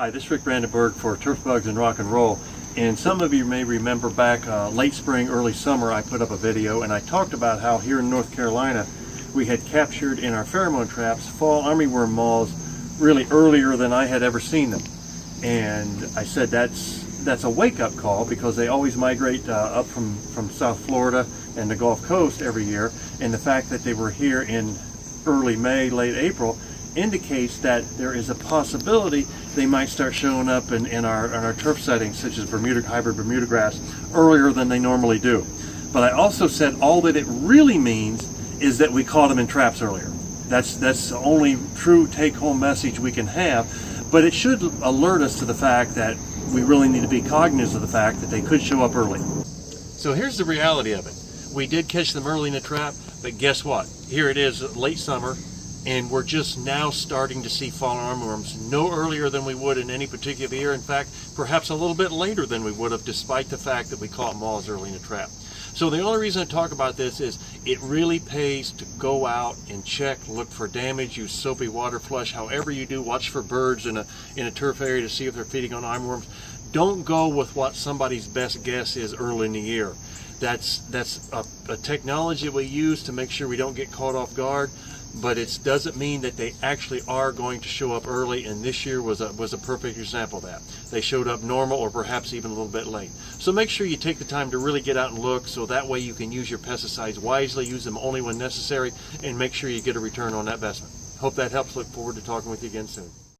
Hi, this is Rick Brandenburg for Turf Bugs and Rock and Roll. And some of you may remember back late spring, early summer, I put up a video and I talked about how here in North Carolina we had captured in our pheromone traps fall armyworm moths really earlier than I had ever seen them. And I said that's a wake-up call because they always migrate up from South Florida and the Gulf Coast every year. And the fact that they were here in early May, late April indicates that there is a possibility they might start showing up in our turf settings, such as hybrid Bermuda grass, earlier than they normally do. But I also said all that it really means is that we caught them in traps earlier. That's the only true take-home message we can have, but it should alert us to the fact that we really need to be cognizant of the fact that they could show up early. So here's the reality of it. We did catch them early in the trap, but guess what? Here it is late summer, and we're just now starting to see fallen armyworms no earlier than we would in any particular year. In fact, perhaps a little bit later than we would have, despite the fact that we caught moths early in the trap. So the only reason I talk about this is it really pays to go out and check, look for damage, use soapy water flush, however you do, watch for birds in a turf area to see if they're feeding on armyworms. Don't go with what somebody's best guess is early in the year. That's a technology that we use to make sure we don't get caught off guard, but it doesn't mean that they actually are going to show up early, and this year was a perfect example of that. They showed up normal or perhaps even a little bit late. So make sure you take the time to really get out and look, so that way you can use your pesticides wisely, use them only when necessary, and make sure you get a return on that investment. Hope that helps. Look forward to talking with you again soon.